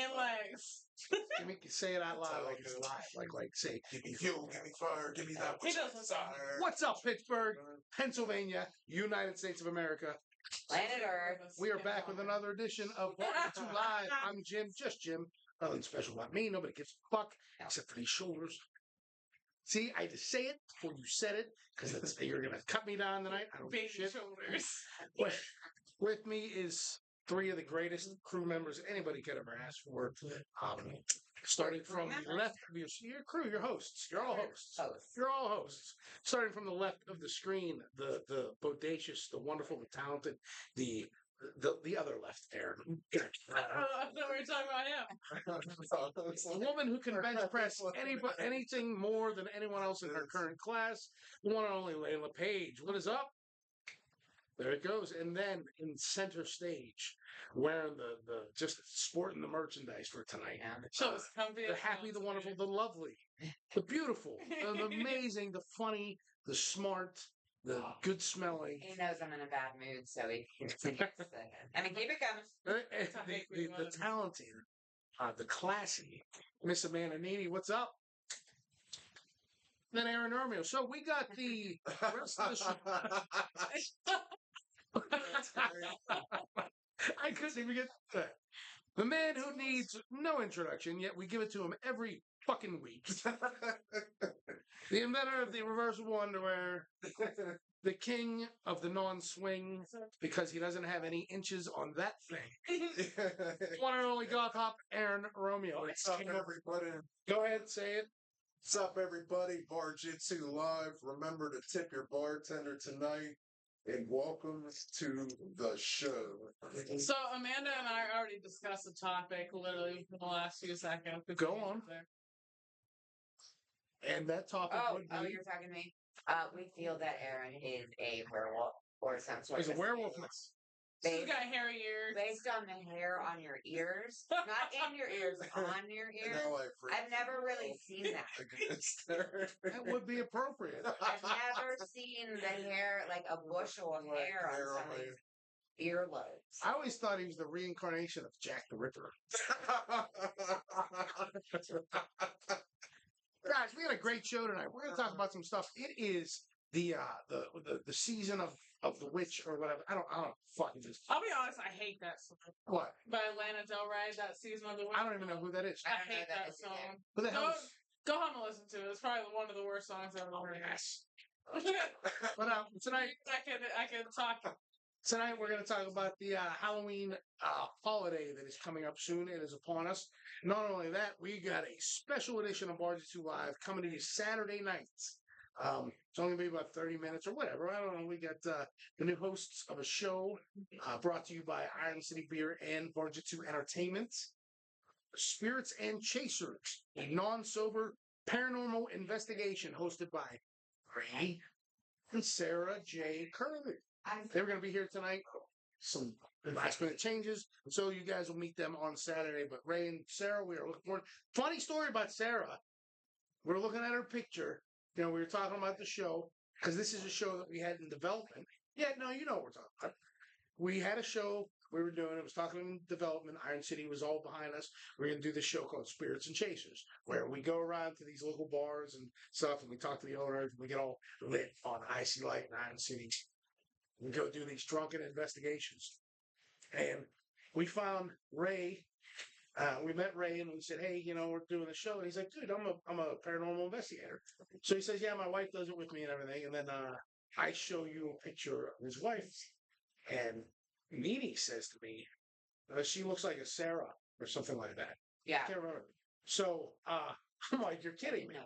and legs. Say it out loud like it's live. Like say, give me fuel, give me fire, give me that. He doesn't sound. What's up, Pittsburgh, Pennsylvania, United States of America? Planet Earth. We are back with another edition of Bar-jutsu Live. I'm Jim, just Jim. Nothing special about me. Nobody gives a fuck except for these shoulders. See, I had to say it before you said it because you're gonna cut me down tonight. I don't give a shit. Shoulders. With me is three of the greatest crew members anybody could ever ask for. Starting from the left of your crew, your hosts. You're all hosts. You're all hosts. Starting from the left of the screen, the bodacious, the wonderful, the talented, the other left, Aaron. I don't know what you're talking about now. A woman who can bench press anything more than anyone else in her current class. The one and only Layla Paige. What is up? There it goes. And then in center stage, wearing the just sporting the merchandise for tonight. So it's comfy. The happy, the wonderful, the lovely, the beautiful, the amazing, the funny, the smart, the good smelling. He knows I'm in a bad mood, so he keep it coming. The talented, the classy, Miss Amanda Nene. What's up? Then Aaron Romeo. So we got the rest of the show. I couldn't even get that. The man who needs no introduction, yet we give it to him every fucking week. The inventor of the reversible underwear, the king of the non-swing, because he doesn't have any inches on that thing. One and only GothHop Aaron Romeo. What's up, everybody? Go ahead, say it. What's up, everybody? Bar-jutsu Live. Remember to tip your bartender tonight. And welcome to the show. So Amanda and I already discussed the topic literally in the last few seconds. Go on. And that topic would be... Oh, you're talking to me? We feel that Aaron is a werewolf or some sort of... He's a werewolf. She's got hairy ears. Based on the hair on your ears. Not in your ears, on your ears. I've never really seen that. That would be appropriate. I've never seen the hair, like a bushel of hair on somebody's earlobes. I always thought he was the reincarnation of Jack the Ripper. Guys, we got a great show tonight. We're going to talk about some stuff. It is the season of the witch or whatever. I don't fucking just. I'll be honest, I hate that song. What? By Lana Del Rey, that season of the witch. I don't even know who that is. I hate that song. Who the hell? Go home and listen to it. It's probably one of the worst songs I've ever heard. Yes. But tonight I can talk. Tonight we're going to talk about the Halloween holiday that is coming up soon. It is upon us. Not only that, we got a special edition of Bar-jutsu Live coming to you Saturday nights. It's only going to be about 30 minutes or whatever. I don't know. We got the new hosts of a show brought to you by Iron City Beer and Bar-jutsu Entertainment. Spirits and Chasers, a non-sober paranormal investigation hosted by Ray and Sarah J. Curley. They were going to be here tonight. Some last minute changes. So you guys will meet them on Saturday. But Ray and Sarah, we are looking forward. Funny story about Sarah. We're looking at her picture. You know, we were talking about the show because this is a show that we had in development. Yeah, no, you know what we're talking about. We had a show we were doing. It was talking in development. Iron City was all behind us. We're going to do this show called Spirits and Chasers, where we go around to these local bars and stuff, and we talk to the owners, and we get all lit on Icy Light in Iron City. We go do these drunken investigations. And we found Ray. We met Ray and we said, hey, you know, we're doing the show. And he's like, dude, I'm a paranormal investigator. So he says, yeah, my wife does it with me and everything. And then I show you a picture of his wife. And Nene says to me, she looks like a Sarah or something like that. Yeah. I can't remember. So I'm like, you're kidding me.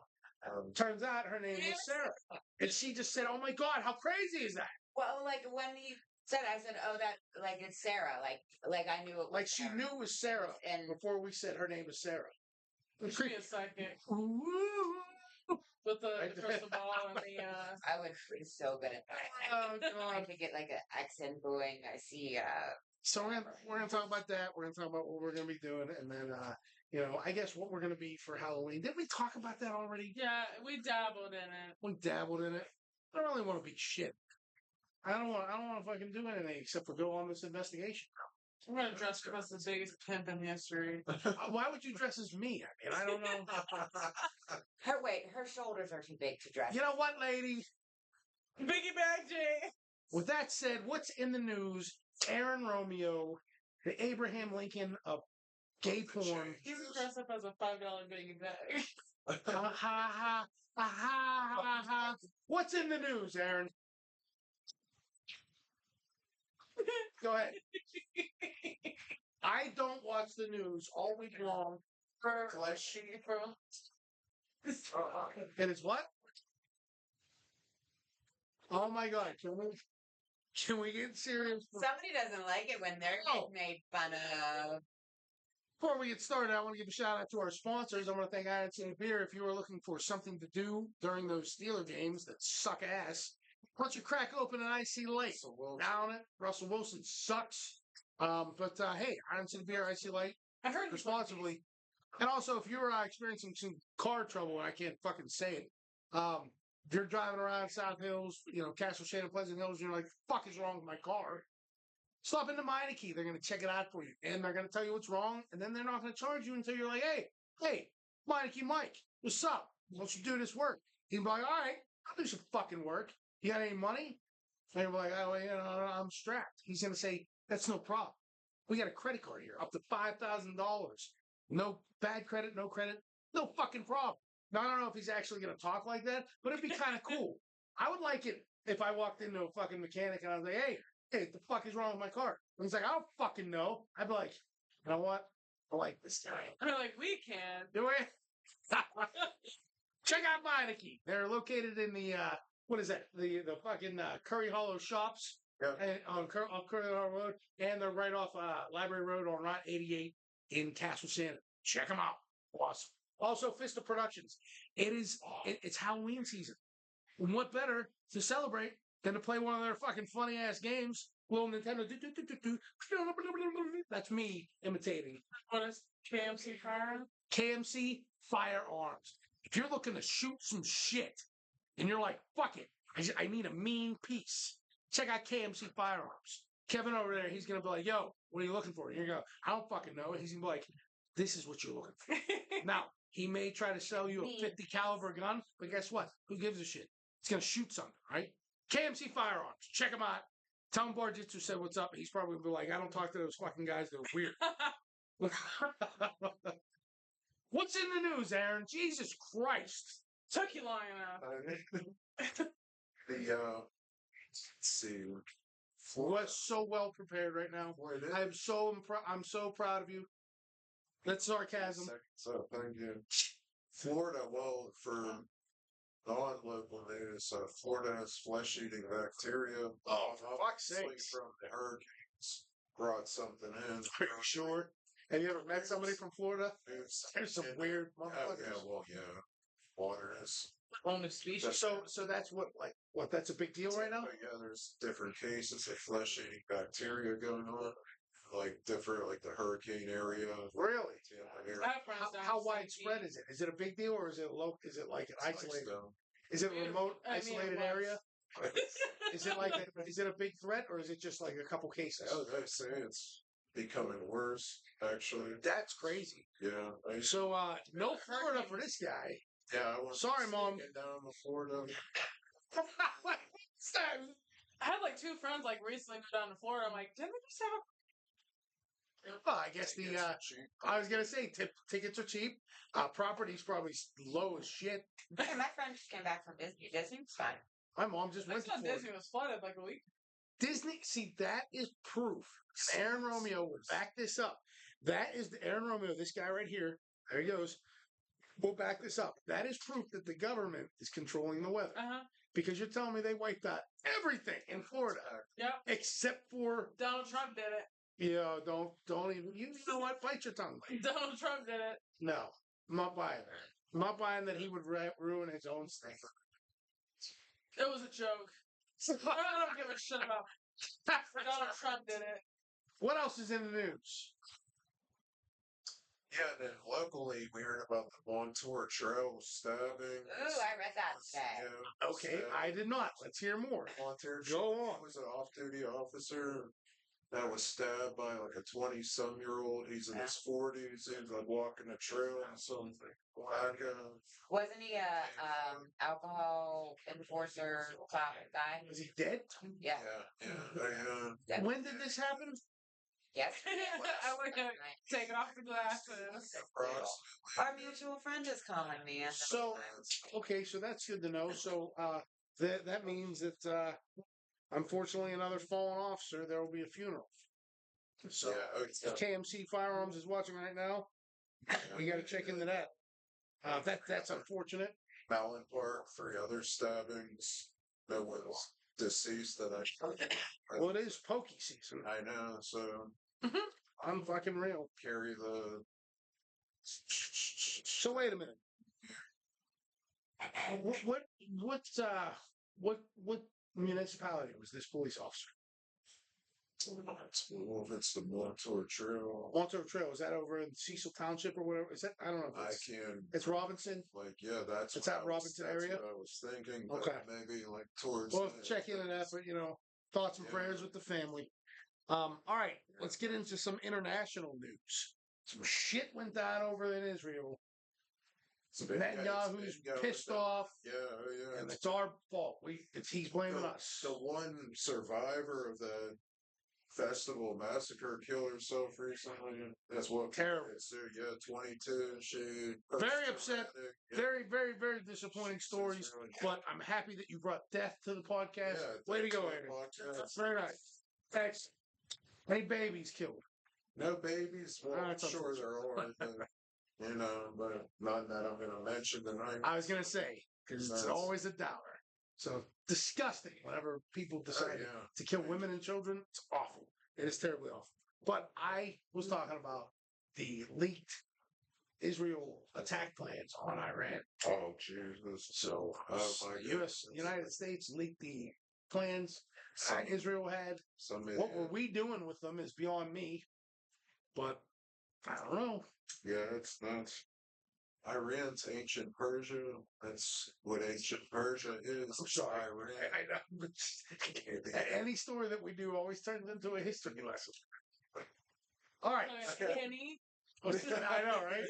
Turns out her name was Sarah. And she just said, oh my God, how crazy is that? Well, like when you said, I said, oh, that, like it's Sarah. Like I knew it was like she Sarah. knew it was Sarah And before we said her name was Sarah. She be a psychic. With the crystal ball and the I would be so good at that. Oh I God. could get like an accent booing. I see So we're gonna talk about that. We're gonna talk about what we're gonna be doing, and then you know, I guess what we're gonna be for Halloween. Did we talk about that already? yeah, we dabbled in it. We dabbled in it. I don't really want to be shit. I don't want to fucking do anything except for go on this investigation. I'm gonna dress up as the biggest pimp in history. Why would you dress as me? I mean, I don't know. Her shoulders are too big to dress. You know what, lady? Biggie Bag J. With that said, what's in the news? Aaron Romeo, the Abraham Lincoln of gay porn. He's dressed up as a $5 biggie bag. Ha ha ha ha ha. What's in the news, Aaron? Go ahead. I don't watch the news all week long. And it's what? Oh my God! Can we get serious? Somebody doesn't like it when they're getting made fun of. Before we get started, I want to give a shout out to our sponsors. I want to thank Iron City Beer. If you are looking for something to do during those Steeler games that suck ass, why don't you crack open an Icy Light? Down it. Russell Wilson sucks. But hey, Iron City Beer, Icy Light, I heard responsibly. And also, if you're experiencing some car trouble, and I can't fucking say it, if you're driving around South Hills, Castle Shade and Pleasant Hills, and you're like, the fuck is wrong with my car? Stop into Meineke. They're going to check it out for you. And they're going to tell you what's wrong. And then they're not going to charge you until you're like, hey, Meineke Mike, what's up? Why don't you do this work? He'll be like, all right, I'll do some fucking work. You got any money? And you're like, oh, I'm strapped. He's going to say, that's no problem. We got a credit card here, up to $5,000. No bad credit, no fucking problem. Now, I don't know if he's actually going to talk like that, but it'd be kind of cool. I would like it if I walked into a fucking mechanic and I was like, hey, what the fuck is wrong with my car? And he's like, I don't fucking know. I'd be like, you know what? I like this guy. They're like, we can. Do we? Check out Meineke. They're located in the, what is that? The fucking Curry Hollow shops. Yeah. On Curry Hollow Road. And they're right off Library Road on Route 88 in Castle Shannon. Check them out. Awesome. Also, Fista Productions. It's Halloween season. And what better to celebrate than to play one of their fucking funny ass games? Little Nintendo. That's me imitating. What is KMC Firearms? KMC Firearms. If you're looking to shoot some shit and you're like, fuck it, I need a mean piece, check out KMC Firearms. Kevin over there, he's going to be like, yo, what are you looking for? And you're going to go, I don't fucking know. He's going to be like, this is what you're looking for. Now, he may try to sell you a 50 caliber gun, but guess what? Who gives a shit? He's going to shoot something, right? KMC Firearms. Check him out. Tell him Bar-jutsu said what's up. He's probably going to be like, I don't talk to those fucking guys. They're weird. What's in the news, Aaron? Jesus Christ. Took you long enough. Let's see. We're so well prepared right now. I'm so proud of you. That's sarcasm. So, thank you. Florida, well, for non-local news, Florida has flesh-eating bacteria. Oh, for fuck's sake. From the hurricanes brought something in. Are you sure? Have you ever met somebody from Florida? There's some weird motherfuckers. Water is. Own a species. So that's what that's a big deal right now? Yeah, there's different cases of flesh-eating bacteria going on. Like the hurricane area. Really? Yeah, how widespread is it? Is it a big deal or is it low? Is it like an isolated? Is it a remote, isolated area? Is it a big threat or is it just like a couple cases? Oh, they say it's becoming worse. Actually, that's crazy. Yeah. So no Florida for this guy. Yeah. Sorry, Mom. Get down to Florida. I had like two friends like recently go down to Florida. I'm like, didn't we just have a... Well, I guess I was gonna say tickets are cheap. Property's probably low as shit. Hey, my friend just came back from Disney. Disney's fun. My mom just went to Florida. Disney was flooded like a week. Disney, see, that is proof. Aaron Romeo will back this up. That is the Aaron Romeo, this guy right here. There he goes. We'll back this up. That is proof that the government is controlling the weather. Because you're telling me they wiped out everything in Florida. Yep. Except for Donald Trump did it. Yeah, don't even. You know what? Bite your tongue. Lady. Donald Trump did it. No, I'm not buying that. I'm not buying that he would ruin his own state. It was a joke. I don't give a shit about. Donald Trump did it. What else is in the news? Yeah, and then locally we heard about the Montour Trail stabbing. Ooh, I read that today. Yeah, okay, I did not. Let's hear more. Montour Go on. was an off-duty officer. that was stabbed by like a 20-some-year-old. He's in his 40s. He's like walking a trail or something. Black guy. Wasn't he a alcohol enforcer cop guy? Is he dead? Yeah. Yeah. When did this happen? Yes. I would have taken off the glasses. Our mutual friend is calling me. So, okay, so that's good to know. So, that means that, unfortunately, another fallen officer, there will be a funeral. So, if KMC Firearms is watching right now, we got to check into that. That's unfortunate. Malin Park, 3 other stabbings. No one's deceased that I. Well, it is pokey season. I know, so I'm fucking real. carry the. So wait a minute. What municipality was this police officer? Well, if it's the Montour Trail. Montour Trail, is that over in Cecil Township or whatever? Is that, I don't know. I can't. It's Robinson? Like, yeah, that's. It's out Robinson area? That's what I was thinking. But okay. Maybe like towards. Well, check into that, but thoughts and prayers with the family. All right, let's get into some international news. Some shit went down over in Israel. Netanyahu's pissed off. Yeah. And it's our fault. He's blaming us. The one survivor of the festival massacre killed herself recently. That's what terrible. Yeah, 22. She very upset. Yeah. Very, very, very disappointing stories. Really but I'm happy that you brought death to the podcast. Yeah, way to go, Aaron. That's very nice. Thanks. Any babies killed? No babies. Well, I'm sure there are. But none that I'm going to mention tonight. I was going to say, because it's always a doubter. So disgusting whenever people decide to kill women and children. It's awful. It is terribly awful. But I was talking about the leaked Israel attack plans on Iran. Oh, Jesus. So United States leaked the plans Israel had. What were we doing with them is beyond me. But I don't know. Yeah, it's not. Iran's ancient Persia. That's what ancient Persia is. I'm sorry. Iran. I know. Any story that we do always turns into a history lesson. All right. Kenny. I know, right?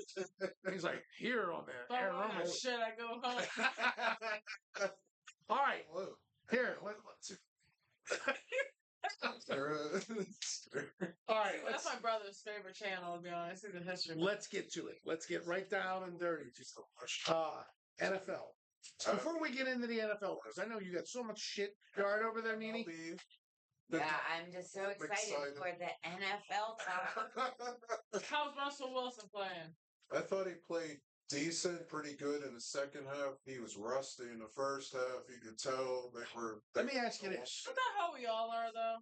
He's like, here on there. Aaron Romeo. Shit, I go home. All right. Here, let's all right, that's my brother's favorite channel, to be honest. He's a history. Let's get to it. Let's get right down and dirty. Just NFL. Before we get into the NFL, because I know you got so much shit. You all right over there, Nene? Yeah, I'm just so excited for the NFL talk. How's Russell Wilson playing? I thought he played decent, pretty good in the second half. He was rusty in the first half. You could tell they were. Let me ask you this. Isn't that how we all are, though?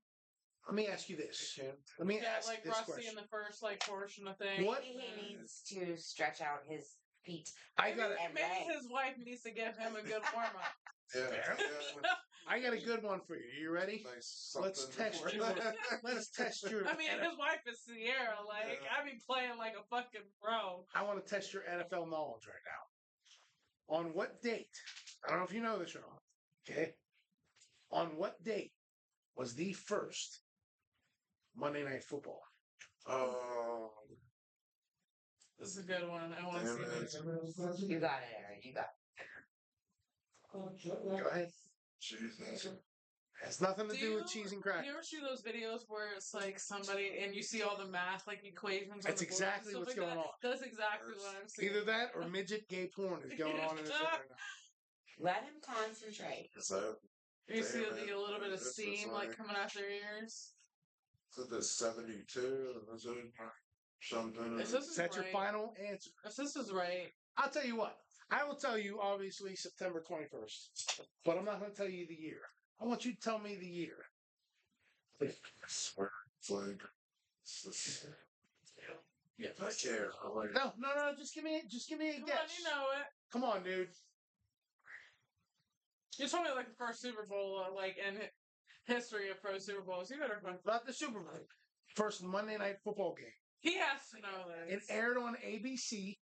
Let me ask you this. Let me ask like this rusty question. in the first portion of things. What he needs to stretch out his feet. Maybe his wife needs to give him a good warm up. Yeah. I got a good one for you. You ready? Let's test your. Let's test your. I mean, his wife is Sierra. I be playing like a fucking pro. I want to test your NFL knowledge right now. On what date? I don't know if you know this or not. Okay. On what date was the first Monday Night Football? Oh. This is a good one. I want to see this. You got it, Aaron. You got it. Go ahead. Jesus. Has nothing to do with cheese and crackers. You ever see those videos where it's like somebody and you see all the math equations? That's exactly what's going on. That's exactly what I'm seeing. Either that or midget gay porn is going on in his head right now. Let him concentrate. You see a little bit of steam coming out their ears. So the 72 is it something? Is that your final answer? If this is right, I'll tell you what. I will tell you obviously September 21st, but I'm not going to tell you the year. I want you to tell me the year. I swear, flag. Yeah, I care. No. Just give me a guess. Come on, you know it. Come on, dude. You told me the first Super Bowl, in history of pro Super Bowls. You better find not the Super Bowl. First Monday Night Football game. He has to know this. It aired on ABC.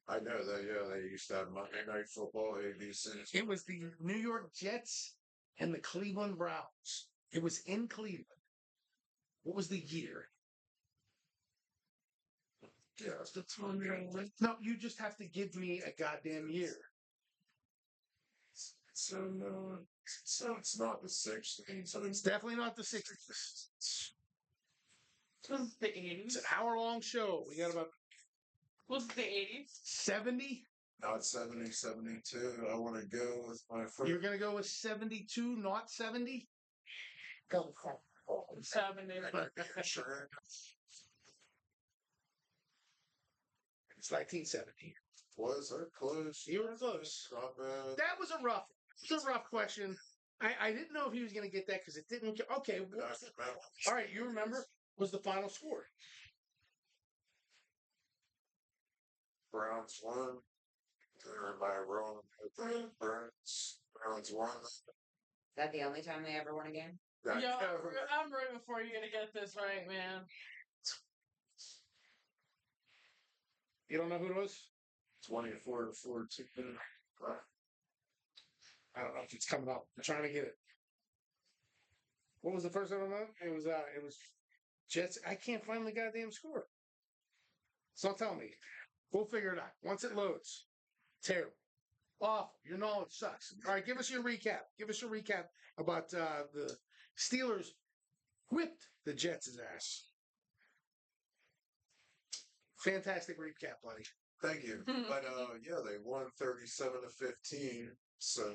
I know that. Yeah, they used to have Monday Night Football ABC. It was the New York Jets and the Cleveland Browns. It was in Cleveland. What was the year? Yeah, that's what I'm doing. No, you just have to give me a goddamn year. So it's not the 60s. So It's definitely not the 60s. Was it the It's 80s? an hour-long show. We got about Was it the 80s? 70. not 70, 72. I want to go with my first. You're gonna go with 72, not 70. Go for 70. Sure. It's 1970. Was I close? You were close. Not bad. That was a rough question. I didn't know if he was gonna get that because it didn't. Okay. All right. You remember? Was the final score? Browns won. Am I wrong? Browns won. Is that the only time they ever won a game? Yo, I'm rooting for you to get this right, man. You don't know who it was? 24 to 14. I don't know if it's coming up. I'm trying to get it. What was the first one? It was Jets. I can't find the goddamn score. So tell me. We'll figure it out. Once it loads. Terrible. Awful. Your knowledge sucks. All right, give us your recap. Give us your recap about the Steelers whipped the Jets' ass. Fantastic recap, buddy. Thank you. But yeah, they won 37 to 15. So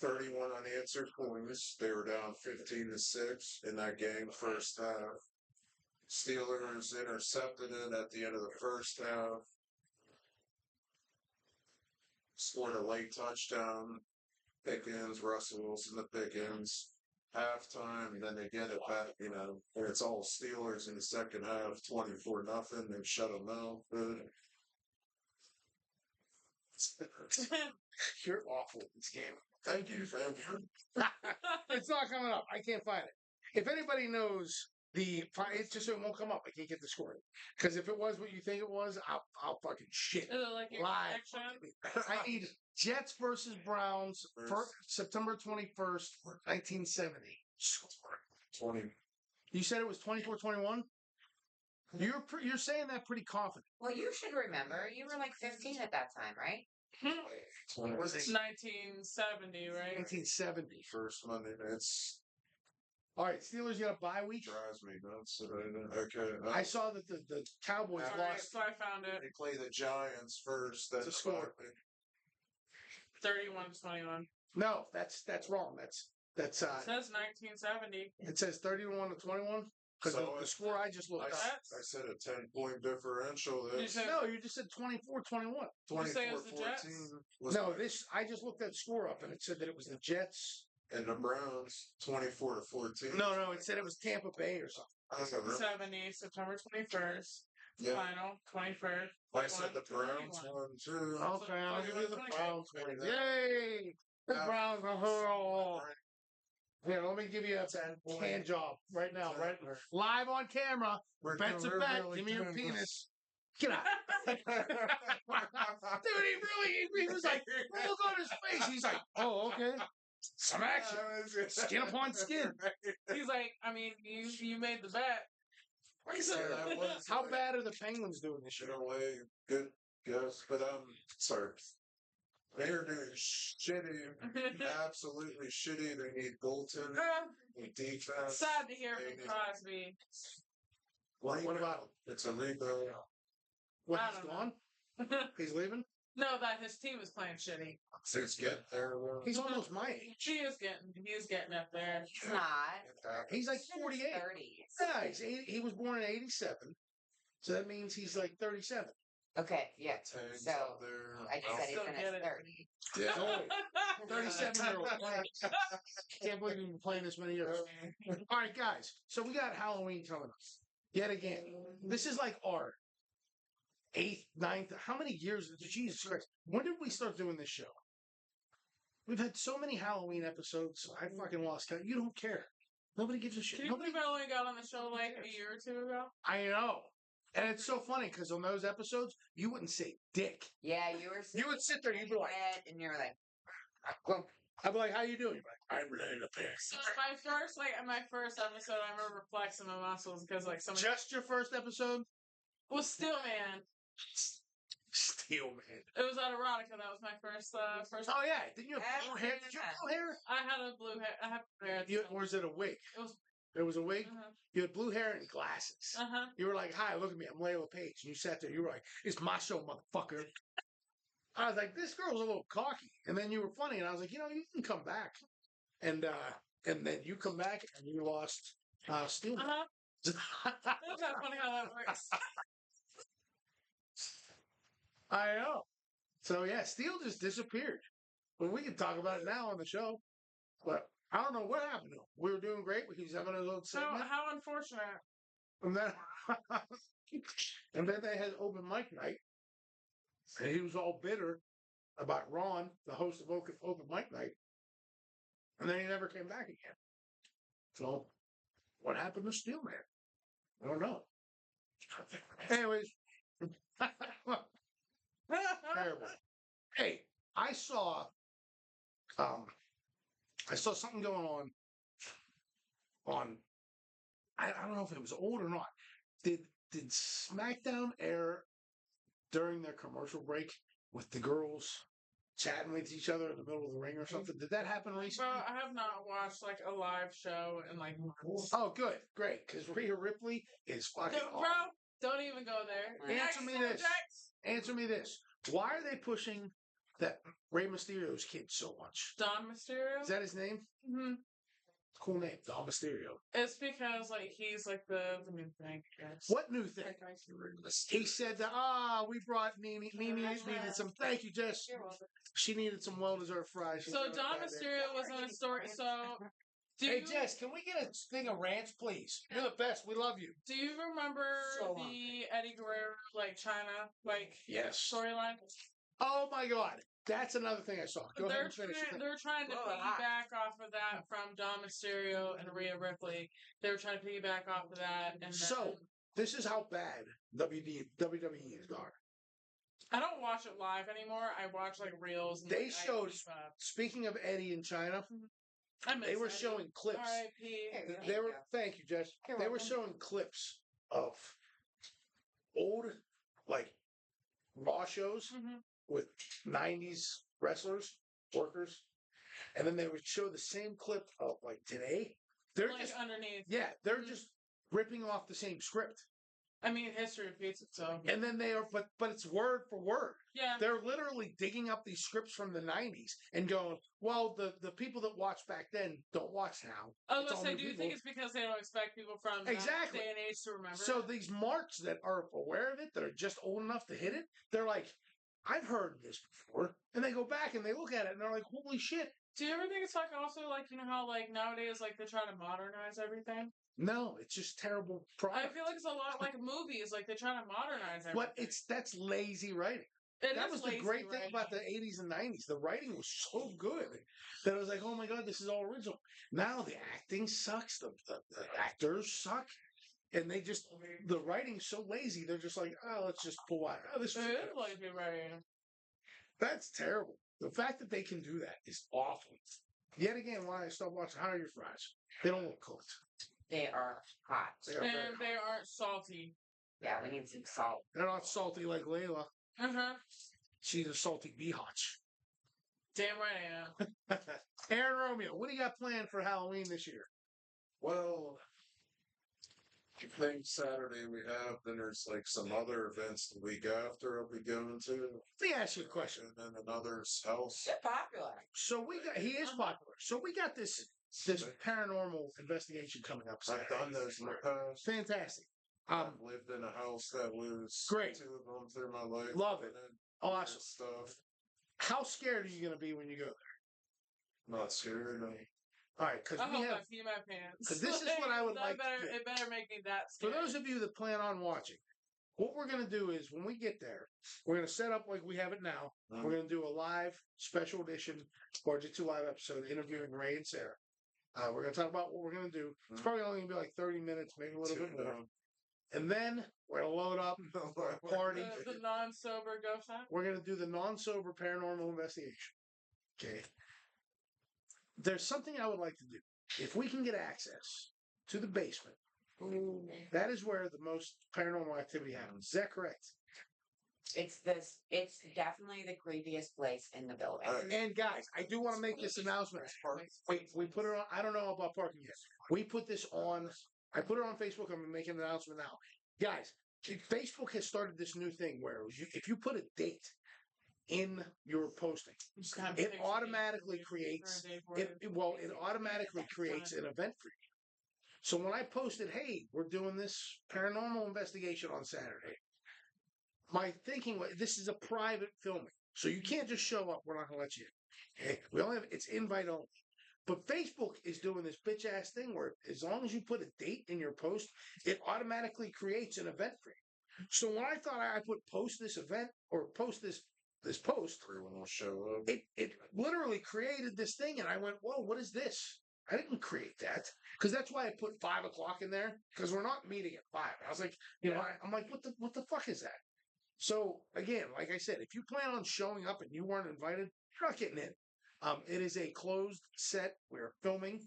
31 unanswered points. They were down 15 to 6 in that game first half. Steelers intercepted it at the end of the first half. Scored a late touchdown. Pickens, Russell Wilson, the Pickens. Halftime, and then they get it back, and it's all Steelers in the second half, 24-0. They shut them out. You're awful at this game. Thank you, fam. It's not coming up. I can't find it. If anybody knows it just it won't come up. I can't get the score. Because if it was what you think it was, I'll fucking shit. Is it like your Live. connection? I need Jets versus Browns, September 21st, 1970. 20. You said it was 24-21? You're saying that pretty confident. Well, you should remember, you were like 15 at that time, right? What was it? 1970, right? 1970. First Monday nights. All right, Steelers got a bye week. Drives me nuts. Okay. I saw that the Cowboys All right, lost. so I found it. They play the Giants first. That's a score. 31-21. No, that's wrong. That's It says 1970. it says 31-21 because So the score I just looked up. I said a 10-point differential. You said- No, you just said 24-21. You say it was the 24-14 Jets? was No, I just looked that score up and it said that it was the Jets. and the Browns 24 to 14. No, it said it was Tampa Bay or something. 70, September 21st. Yeah. Final, 21st. I said the Browns 21. won too. Okay, I'll give you the 21. Browns. Yay! The Browns. Here, let me give you a hand job right now, right live on camera. Bet's a bet. Give me your penis. Get out. Dude, he was like, look on his face. He's like, oh, okay. Some action. Skin upon skin. He's like, I mean, you made the bet. How bad are the Penguins doing this year? In a way, good guess. But sorry. They're doing shitty. Absolutely shitty. They need goaltending. Need defense. Sad to hear from Crosby. What about him? It's a rebuild. What, I he's don't gone? He's leaving? No, that his team is playing shitty. It's getting there. He's almost my age. He is getting up there. It's not. He's like He's in his 48. 30s. Yeah, he was born in 87. So that means he's like 37. Okay, yeah. Tanks So, out there. I just said he's Still in get his it. 30s. Yeah. 37-year-old. Can't believe you've been playing this many years. All right, guys. So we got Halloween coming up. Yet again. This is like our 8th, 9th. How many years? Jesus Christ. When did we start doing this show? We've had so many Halloween episodes. I fucking lost count. You don't care. Nobody gives a shit. Can you believe I only got on the show like a year or two ago? I know. And it's so funny because on those episodes, you wouldn't say dick. Yeah, you were. You would sit there and you'd be like, and you were like, well, I'd be like, "How you doing?" You're like, "I'm Layla Paige." So my first episode, I remember flexing my muscles because like somebody Just your first episode? was Steel Man. Steel Man. It was at Erotica. That was my first. Oh yeah, didn't you have blue hair? Did you have blue hair? I had a blue hair. I have blue hair. Or was it a wig? It was. It was a wig. Uh-huh. You had blue hair and glasses. You were like, "Hi, look at me. I'm Layla Paige." And you sat there. You were like, "It's my show, motherfucker." I was like, "This girl's a little cocky." And then you were funny, and I was like, "You know, you can come back." And then you come back, and you lost Steel Man. Isn't that funny how that works? I know. So yeah, Steel just disappeared. Well, we can talk about it now on the show, but I don't know what happened to him. We were doing great. He was having a little segment. How unfortunate. And then, and then they had open mic night, and he was all bitter about Ron, the host of open mic night, and then he never came back again. So, what happened to Steel Man? I don't know. Anyways, terrible. Hey, I saw something going on. I don't know if it was old or not. Did SmackDown air during their commercial break with the girls chatting with each other in the middle of the ring or something? Did that happen recently? Well, I have not watched like a live show in like months. Oh, good, great, because Rhea Ripley is fucking awesome. Bro, don't even go there. Answer me this. Answer me this. Why are they pushing that Rey Mysterio's kid so much? Don Mysterio? Is that his name? Mm-hmm. Cool name, Don Mysterio. It's because like he's like the new thing. What new thing? He said that we brought Nene. Nene needed some. Thank you, Jess. She needed some well-deserved fries. So Don Mysterio was in a story. So hey Jess, can we get a thing of ranch, please? You're the best. We love you. Do you remember the Eddie Guerrero China yes storyline? Oh my God. That's another thing I saw. Go ahead and finish. They're trying to piggyback off of that from Don Mysterio and Rhea Ripley. They were trying to piggyback off of that. And so, this is how bad WWE is gone. I don't watch it live anymore. I watch like reels. And, they showed, speaking of Eddie in China, they were showing clips. R.I.P. They were, thank you, Jess. They were showing clips of old, like, Raw shows with 90s wrestlers, workers, and then they would show the same clip of like today. They're like just underneath. Yeah, they're just ripping off the same script. I mean, history repeats itself. And then they are, but it's word for word. Yeah. They're literally digging up these scripts from the 90s and going, well, the people that watched back then don't watch now. I was going to say, do you think it's because they don't expect people from that day and age to remember? So these marks that are aware of it, that are just old enough to hit it, they're like, I've heard this before. And they go back and they look at it and they're like, holy shit. Do you ever think it's like also like, you know how like nowadays like they're trying to modernize everything? No, it's just terrible product. I feel like it's a lot like movies, like they're trying to modernize everything. But that's lazy writing. That was the great thing about the 80s and 90s. The writing was so good that I was like, oh my God, this is all original. Now the acting sucks. The actors suck. And they just, the writing's so lazy. They're just like, oh, let's just pull out. Oh, this is lazy writing. That's terrible. The fact that they can do that is awful. Yet again, why I stopped watching How Are Your Fries? They don't look cooked. They are hot. They aren't salty. Yeah, we need some salt. They're not salty like Layla. She's a salty biatch. Damn right I am. Aaron Romeo, what do you got planned for Halloween this year? Well, I think Saturday we have, then there's like some other events the week after I'll be going to. Let me ask you a question. And then another's house. They're popular. So he is popular. So we got this paranormal investigation coming up. I've done those in the past. Fantastic. I've lived in a house that was great. 2 of them through my life. Love it. Awesome stuff. How scared are you going to be when you go there? Not scared. No. All right, because we have. I pee my pants. Because this is what I would like. It better make me that scared. For those of you that plan on watching, what we're going to do is when we get there, we're going to set up like we have it now. We're going to do a live special edition Bar-jutsu live episode interviewing Ray and Sarah. We're going to talk about what we're going to do. It's probably only going to be like 30 minutes, maybe a little bit more. And then we're going to load up a party. The non-sober ghost hunt? We're going to do the non-sober paranormal investigation. Okay. there's something I would like to do. If we can get access to the basement, that is where the most paranormal activity happens. Is that correct? It's definitely the creepiest place in the building. And guys, I do want to make this announcement. Wait, we put it on. I don't know about parking yet. We put this on. I put it on Facebook. I'm making an announcement now, guys. Facebook has started this new thing where if you put a date in your posting, it automatically creates it automatically creates an event for you. So when I posted, hey, we're doing this paranormal investigation on Saturday, my thinking was this is a private filming. So you can't just show up. We're not going to let you in. Okay? We only have, it's invite only. But Facebook is doing this bitch ass thing where as long as you put a date in your post, it automatically creates an event for you. So when I thought I put post this event or post this post, Everyone will show up. it literally created this thing, and I went, whoa, what is this? I didn't create that. Because that's why I put 5 o'clock in there, because we're not meeting at 5. I was like, I'm like, what the fuck is that? So again, like I said, if you plan on showing up and you weren't invited, you're not getting in. It is a closed set. We're filming.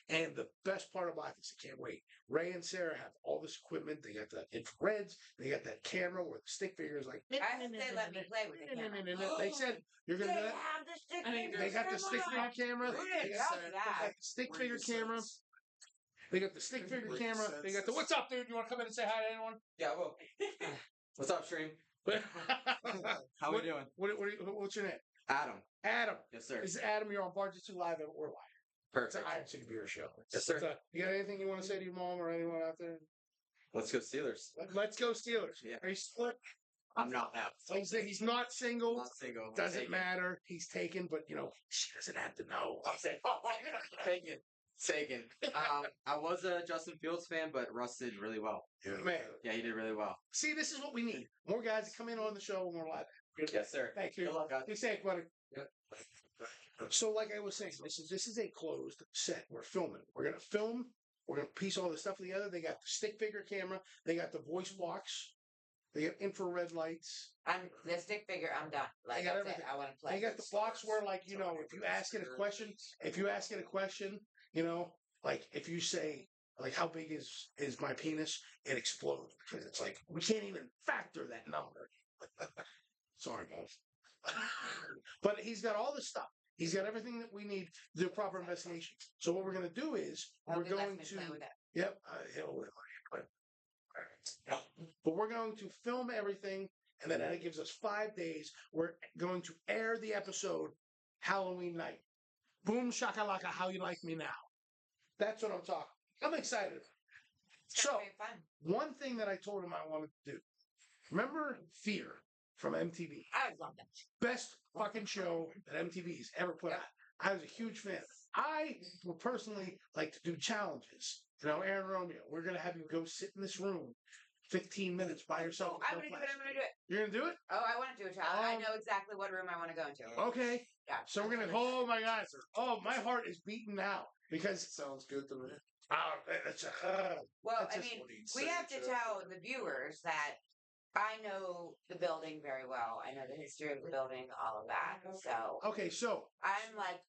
And the best part about this, I can't wait. Ray and Sarah have all this equipment. They got the infrareds. They got that camera where the stick figure is like. I hope they let me play with the camera. They said you're gonna do that. Have the stick figure They got the stick figure camera. Who They did got that? the stick figure camera. They got the stick figure camera. They got the. What's up, dude? You want to come in and say hi to anyone? Yeah, well. What's up, stream? How we doing? What's your name? Adam. Adam. Yes, sir. This is Adam. You're on Bar-jutsu Live and we're live. It's Perfect. an Iron City Beer show. Yes, sir. You got anything you want to say to your mom or anyone out there? Let's go Steelers. Let's go Steelers. Yeah. Are you split? I'm not now. He's not single. Not single. Doesn't matter. He's taken, but she doesn't have to know. Taken. I was a Justin Fields fan, but Russ did really well. Yeah. Man. Yeah, he did really well. See, this is what we need. More guys to come in on the show when we're live. Yes, sir. Thank you. Good luck, guys. Be safe, buddy. Yeah. So, like I was saying, this is a closed set. We're filming. We're gonna film. We're gonna piece all this stuff together. They got the stick figure camera. They got the voice box. They got infrared lights. The stick figure. I'm done. Like They got that's it. everything. I want to play. They got the box where, like, if you ask it a question, like if you say, like, how big is my penis, it explodes because it's like we can't even factor that number. Sorry, guys. But he's got all the stuff. He's got everything that we need to do a proper investigation. So what we're going to do is we're going to. Yep. But we're going to film everything, and then that gives us 5 days. We're going to air the episode Halloween night. Boom shakalaka, how you like me now? That's what I'm talking. I'm excited. So one thing that I told him I wanted to do. Remember Fear from MTV? I love that. Best fucking show that MTV's ever put out. I was a huge fan. I would personally like to do challenges. Aaron Romeo, we're going to have you go sit in this room 15 minutes by yourself. I'm going to do it. You're going to do it? Oh, I want to do a challenge. I know exactly what room I want to go into. Okay. Yeah. So we're going to, oh my God. Oh, my heart is beating now because. Sounds good to me. Well, I mean, we have to tell the viewers that I know the building very well. I know the history of the building, all of that. So. Okay, so. I'm like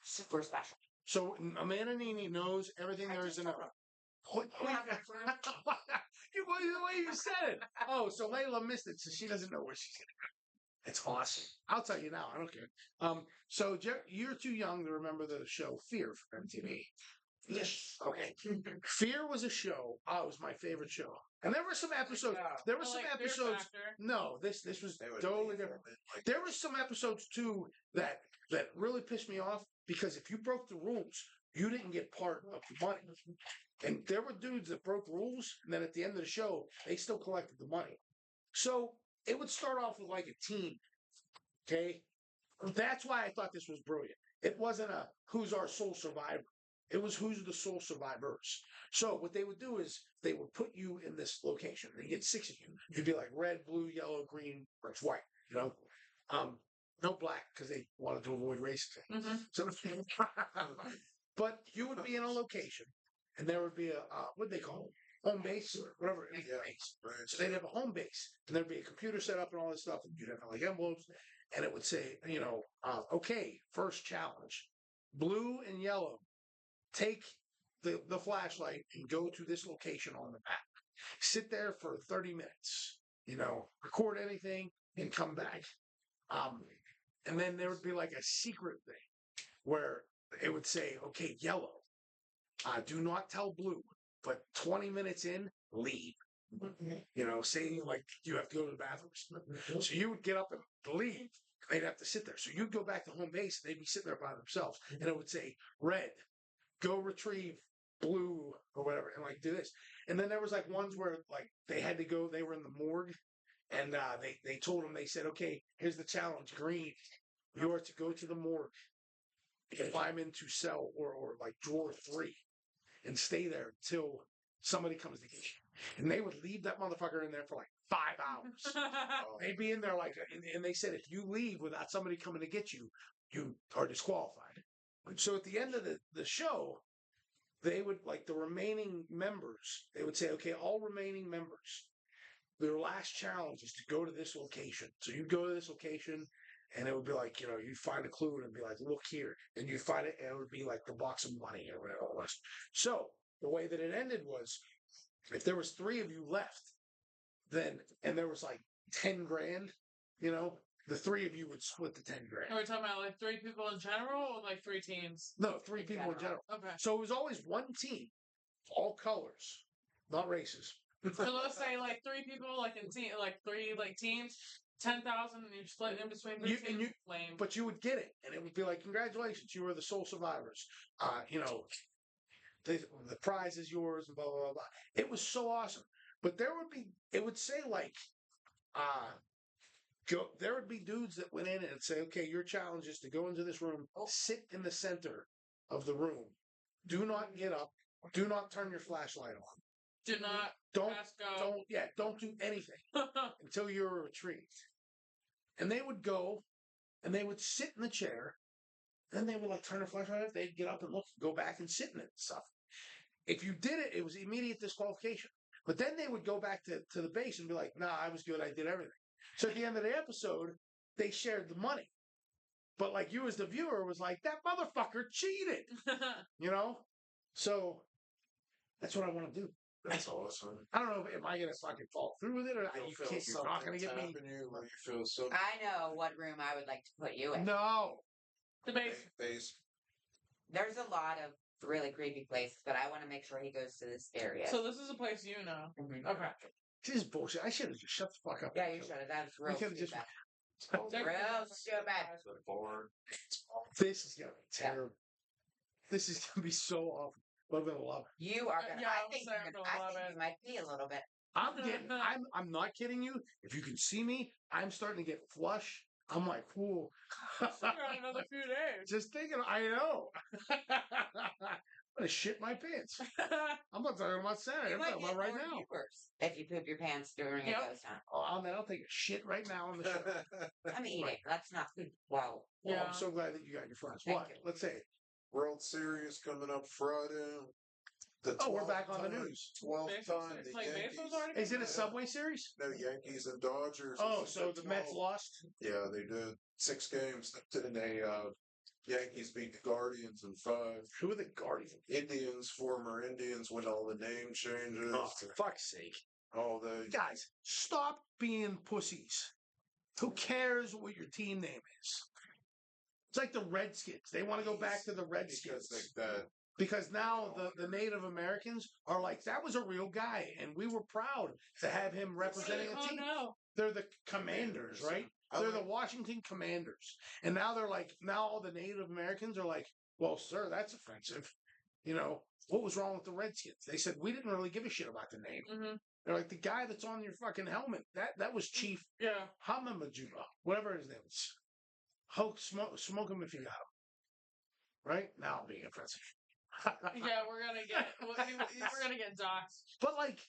super special. So Amanda Nene knows everything there is in it. The way you said it. Oh, so Layla missed it, so she doesn't know where she's going to go. It's awesome. I'll tell you now. I don't care. So you're too young to remember the show Fear from MTV. Yes. Okay. Fear was a show. Oh, it was my favorite show. And there were some episodes. There were some episodes. No, this was totally different. There were some episodes too that really pissed me off because if you broke the rules, you didn't get part of the money. And there were dudes that broke rules, and then at the end of the show, they still collected the money. So it would start off with like a team. Okay? That's why I thought this was brilliant. It wasn't a who's our sole survivor. It was who's the sole survivors. So what they would do is they would put you in this location. They get 6 of you. You'd be like red, blue, yellow, green, or white. No black because they wanted to avoid racism. Mm-hmm. So, but you would be in a location, and there would be a what do they call it? Home base or whatever. Base. Right. So they'd have a home base, and there'd be a computer set up and all this stuff, and you'd have like envelopes, and it would say, okay, first challenge. blue and yellow, take the flashlight and go to this location on the map. Sit there for 30 minutes, record anything and come back. And then there would be like a secret thing where it would say, okay, yellow, do not tell blue, but 20 minutes in, leave. Say like you have to go to the bathroom. So you would get up and leave. They'd have to sit there. So you'd go back to home base. They'd be sitting there by themselves. And it would say, red, go retrieve blue or whatever. And like do this. And then there was like ones where like they had to go. They were in the morgue. And they told them, they said, okay, here's the challenge. Green, you are to go to the morgue and climb into cell or like drawer 3 and stay there until somebody comes to get you. And they would leave that motherfucker in there for like 5 hours. They'd be in there like, and they said, if you leave without somebody coming to get you, you are disqualified. So at the end of the show, they would, like the remaining members, they would say, okay, all remaining members, their last challenge is to go to this location. So you go to this location, and it would be like, you'd find a clue, and it'd be like, look here. And you'd find it, and it would be like the box of money or whatever it was. So the way that it ended was, if there was 3 of you left, then, and there was like 10 grand, the 3 of you would split the 10 grand. Are we talking about like 3 people in general or like 3 teams? No, 3 people in general. Okay. So it was always one team, all colors, not races. So let's say like 3 people, like in like 3 like teams, 10,000, and you split in between 3 teams. Lame. But you would get it, and it would be like, congratulations, you were the sole survivors. The prize is yours, and blah blah blah blah. It was so awesome. But it would say like, there would be dudes that went in and say, okay, your challenge is to go into this room, sit in the center of the room, do not get up, do not turn your flashlight on. Do not pass go. Don't do anything until you're retrieved. And they would go and they would sit in the chair. Then they would like turn the flashlight off. They'd get up and go back and sit in it and stuff. If you did it, it was immediate disqualification. But then they would go back to the base and be like, nah, I was good. I did everything. So at the end of the episode, they shared the money. But like you as the viewer was like, that motherfucker cheated. So that's what I want to do. That's awesome. I don't know, am I going to fucking fall through with it, or you're not going to get me? I know what room I would like to put you in. No. The base. There's a lot of really creepy places, but I want to make sure he goes to this area. So this is a place you know. Mm-hmm. Okay. This is bullshit. I should have just shut the fuck up. Yeah, you should have. That was real stupid. Real stupid. This is going to be terrible. This is going to be so awful. But I'm going to love it. You are going to. I think you might be a little bit. I'm not kidding you. If you can see me, I'm starting to get flush. I'm like, cool. Another few days. Just thinking, I know. I'm going to shit my pants. I'm not talking about Saturday. I'm talking about right now. If you poop your pants during a ghost hunt. Oh, man, I'll take a shit right now on the show. I'm eating. That's not good. Wow. Well, I'm so glad that you got your friends. What? Let's say it. World Series coming up Friday. We're back on the news. 12th time. Is it a Subway Series? No, Yankees and Dodgers. Oh, so the Mets lost? Yeah, they did. 6 games. And they Yankees beat the Guardians in 5. Who are the Guardians? Indians, former Indians, with all the name changes. Oh, for fuck's sake. Guys, stop being pussies. Who cares what your team name is? It's like the Redskins. They want to go back to the Redskins. Because now the Native Americans are like, that was a real guy, and we were proud to have him representing a team. No. They're the Commanders, right? They're the Washington Commanders. And now they're like, now all the Native Americans are like, well, sir, that's offensive. What was wrong with the Redskins? They said, we didn't really give a shit about the name. Mm-hmm. They're like, the guy that's on your fucking helmet, that was Chief Hamamajuba, whatever his name is. Smoke him if you got him. Right? Now I'm being offensive. Yeah, we're gonna get doxxed. But like,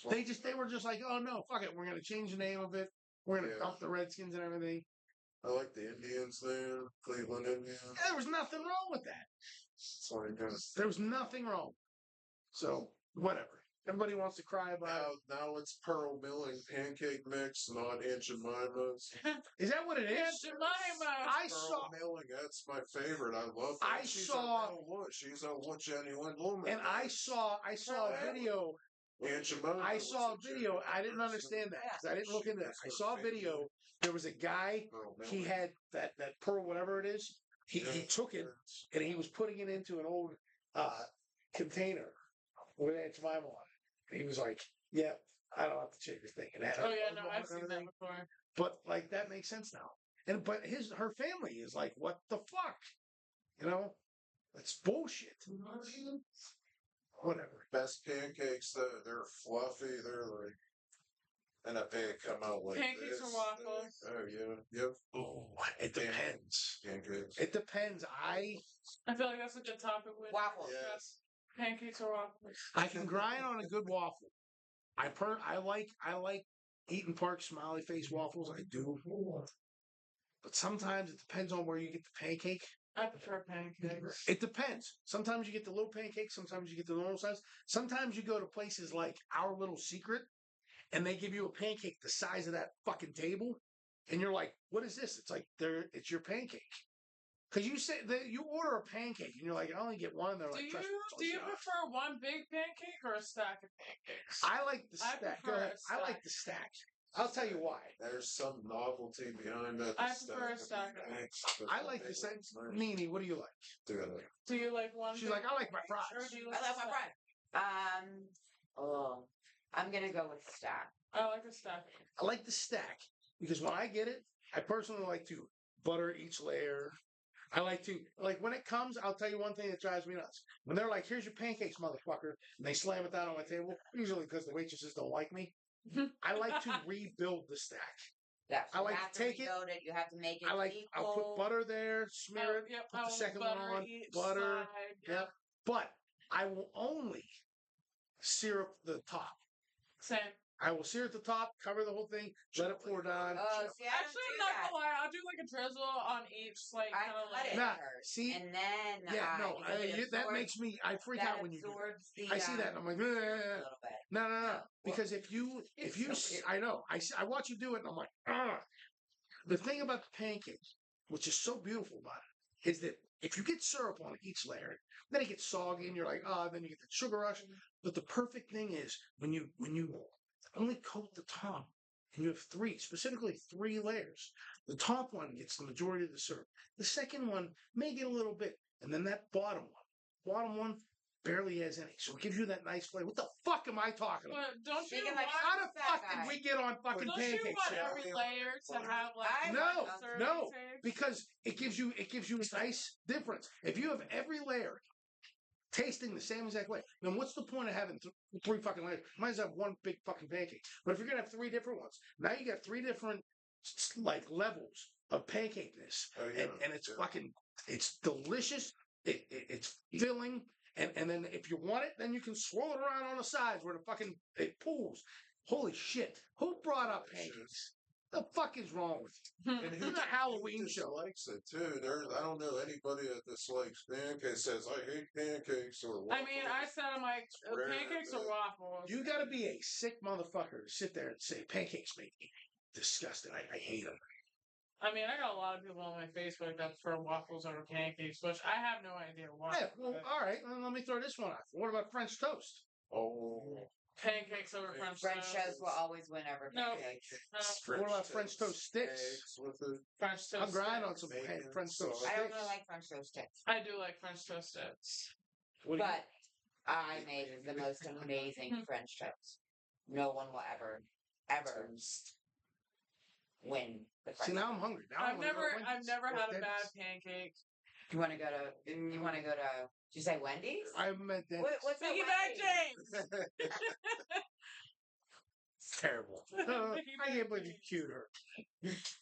they were just like, oh no, fuck it, we're gonna change the name of it. We're gonna dump the Redskins and everything. I like the Indians there, Cleveland Indians. There was nothing wrong with that. That's what it does. There was nothing wrong. So whatever. Everybody wants to cry about Now it's pearl milling pancake mix, not Aunt Jemima's. it. Is that what it Aunt is? Jemima. I Pearl saw, milling, that's my favorite. I love that. I She's saw- a real woman. She's a genuine woman. and I saw a video. Aunt Jemima I was saw a video. genuine I didn't person. understand that because I didn't look She into that. was I her saw a favorite. video. There was a guy. Pearl He milling. had that pearl, whatever it is. He took it and he was putting it into an old container with Aunt Jemima on it. And he was like, "Yeah, I don't have to change your thing." And it had Oh her yeah, no, logo I've and seen that everything. before. But like that makes sense now. And but her family is like, "What the fuck?" You know, that's bullshit. Whatever. Best pancakes, they're fluffy. They're like, and if they come out like Pancakes this, or waffles? Oh yeah, yep. Oh, it depends. Pancakes. It depends. I feel like that's a good topic with Waffles. Yes. pancakes or waffles. I can grind on a good waffle. I like Eaton Park smiley face waffles. I do. But sometimes it depends on where you get the pancake. I prefer pancakes. It depends. Sometimes you get the little pancakes. Sometimes you get the normal size. Sometimes you go to places like Our Little Secret, and they give you a pancake the size of that fucking table, and you're like, "What is this?" It's like it's your pancake. Because you say that you order a pancake, and you're like, "I only get one." And they're like, Do you prefer one big pancake or a stack of pancakes? I like the I stack. Go prefer ahead. a I like the stack. I'll tell you why. There's some novelty behind that. I prefer a stack of I like the stack. Nene, what do you like? Do you like one? She's big like, I like my pancake, fries. or do you I like love my stack? friend. I'm gonna go with stack. I like a stack. I like the stack because when I get it, I personally like to butter each layer. I like to when it comes. I'll tell you one thing that drives me nuts. When they're like, "Here's your pancakes, motherfucker," and they slam it down on my table, usually because the waitresses don't like me. I like to rebuild the stack. Yes, I like you have to take it. rebuild it. You have to make it I'll equal. put butter there, smear it, Yep, put I the will second one butter on, each butter. side, Yep. But I will only syrup the top. Same. I will sear at the top, cover the whole thing, let it pour down. Oh, see, I Actually, I'm don't do not that. gonna lie. I'll do like a drizzle on each, like I kind of cut like. it Nah, first, see? and then That makes me. I freak out when you do absorbs that. the. I see that and I'm like, a little bit. no. No. Because if you, so weird. I know, I watch you do it and I'm like, ah. The thing about the pancake, which is so beautiful about it, is that if you get syrup on each layer, then it gets soggy and you're like, then you get the sugar rush. But the perfect thing is when you only coat the top and you have specifically three layers. The top one gets the majority of the syrup. The second one may get a little bit, and then that bottom one barely has any. So it gives you that nice flavor. What the fuck am I talking about? But don't you Speaking want? like How the that fuck guy. did we get on fucking Don't you pancakes? want here? every layer to have like I No, want a no, serving taste? because it gives you a nice difference. If you have every layer tasting the same exact way, then what's the point of having three fucking layers? Might as well have one big fucking pancake. But if you're gonna have three different ones, now you got three different like levels of pancakeness, Oh, yeah. and it's fucking, it's delicious. It's filling, and then if you want it, then you can swirl it around on the sides where the fucking it pools. Holy shit! Who brought up pancakes? The fuck is wrong with you? And This is a Halloween show. Likes it too. I don't know anybody that dislikes pancakes. Says I hate pancakes or. I mean, I said I'm like Rare, pancakes or waffles. You got to be a sick motherfucker to sit there and say pancakes make me disgusted. I hate them. I mean, I got a lot of people on my Facebook that prefer waffles over pancakes, which I have no idea why. Yeah, well, all right. Well, let me throw this one out. What about French toast? Oh. Pancakes over French French toast. toast will always win over No. pancakes. What about French toast sticks? Eggs with it. French toast. I'm grinding on sticks. some Bacon, French toast sauce. I don't sticks. really like French toast sticks, I do like French toast sticks. What do you- but I made the most amazing French toast. No one will ever win the French See, now toast. I'm hungry. Now I I've wanna go to never Wendy's had or a bad Denny's. pancake. You want to go to? You want to go to? Did you say Wendy's? I met Denny's. What's that Piggyback Wendy's? James. It's terrible. I can't believe you cued her.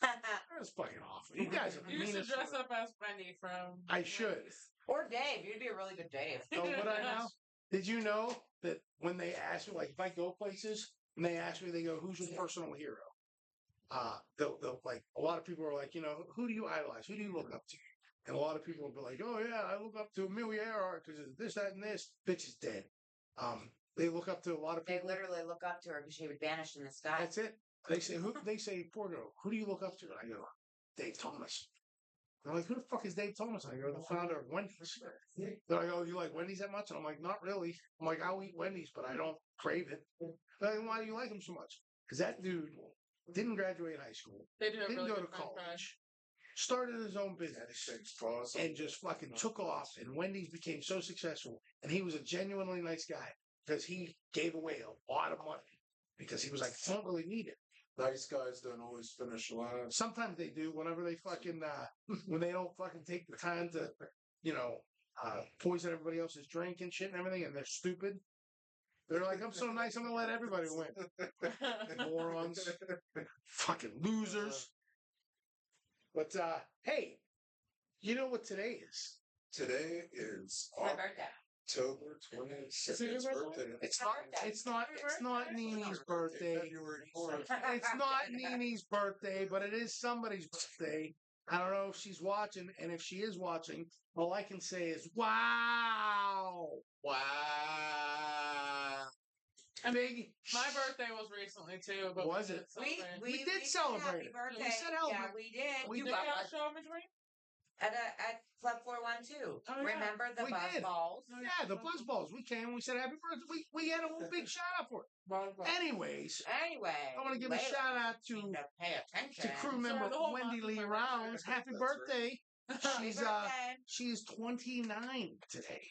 That's fucking awful. You guys are the You should meanest. dress up as Wendy from. I should. Or Dave. You'd be a really good Dave. So what I know? Did you know that when they ask me, like, if I go places and they ask me, they go, "Who's your personal hero?" They'll like, a lot of people are like, who do you idolize? Who do you look up to? And a lot of people will be like, "Oh yeah, I look up to Amelia Earhart because of this, that, and this." Bitch is dead. They look up to a lot of They people. literally look up to her because she would vanish in the sky. That's it. They say, who? They say, poor girl, who do you look up to? And I go, Dave Thomas. They're like, who the fuck is Dave Thomas? And I go, the founder of Wendy's. They're like, oh, you like Wendy's that much? And I'm like, not really. I'm like, I'll eat Wendy's, but I don't crave it. They're like, why do you like him so much? Because that dude didn't graduate high school, They do have didn't really go to good French fries. college, started his own business, and just fucking took off. And Wendy's became so successful. And he was a genuinely nice guy because he gave away a lot of money because he was like, I don't really need it. Nice guys don't always finish last. Sometimes they do whenever they fucking, when they don't fucking take the time to, poison everybody else's drink and shit and everything, and they're stupid. They're like, I'm so nice, I'm gonna let everybody win. Morons. Fucking losers. But, hey, you know what today is? Today is My birthday. October 26th. Is it your birthday? It's not Nene's birthday. February 4th. It's not Nene's birthday, but it is somebody's birthday. I don't know if she's watching, and if she is watching, all I can say is, wow. Wow. I mean, Big. my birthday was recently too, but Was we it? did We did said celebrate happy it. birthday. We said Yeah, happy- we did. we You did. got a show in between? At Club 412. Oh, yeah. Remember the We buzz did. balls? Yeah, the buzz balls. We came. We said happy birthday. We had a whole big shout out for it. Anyways, Anyway, I want to give a Layla shout out needs to pay attention. crew member the whole Wendy month is Lee my Rounds. birthday. Happy That's right. birthday! Happy She's birthday. she's 29 today.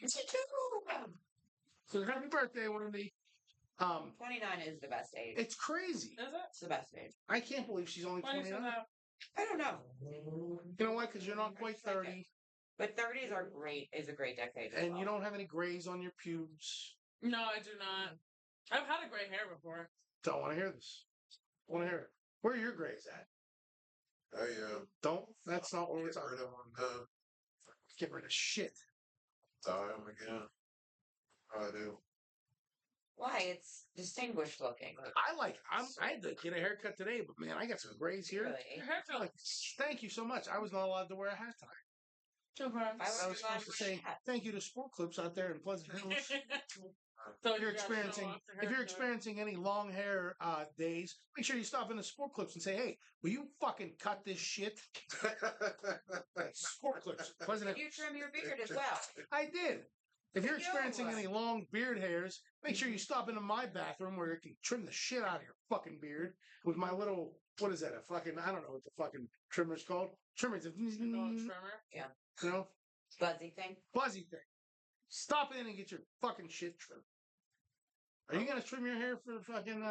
So happy birthday, Wendy. 29 is the best age. It's crazy. Is it? It's the best age. I can't believe she's only Why do you say 29. that? I don't know. You know what? Because you're not quite 30, But 30s are great. Is a great decade. as and well. you don't have any grays on your pubes. No, I do not. I've had a gray hair before. Don't want to hear this. Want to hear it? Where are your grays at? Oh, yeah. Don't. That's not what we're Get talking rid of about. them. Get rid of shit. Die them again. I do. Why? It's distinguished looking. I had to get a haircut today, but man, I got some grays here. Your Really? hair feels Like, thank you so much. I was not allowed to wear a hat tie. too Why I would was you want supposed to to say hat? thank you to Sport Clips out there in Pleasant Hills. So If you're you gotta show experiencing off your if you're haircut. experiencing any long hair days, make sure you stop in the Sport Clips and say, "Hey, will you fucking cut this shit?" Sport Clips, Pleasant Did Hills. you trim your beard as well? I did. If you're Yo. experiencing any long beard hairs, make sure you stop into my bathroom where you can trim the shit out of your fucking beard with my little, what is that? A fucking, I don't know what the fucking trimmer's called. Trimmer's a, You're going trimmer. you know, Buzzy thing? buzzy thing. Stop in and get your fucking shit trimmed. Are you gonna trim your hair for the fucking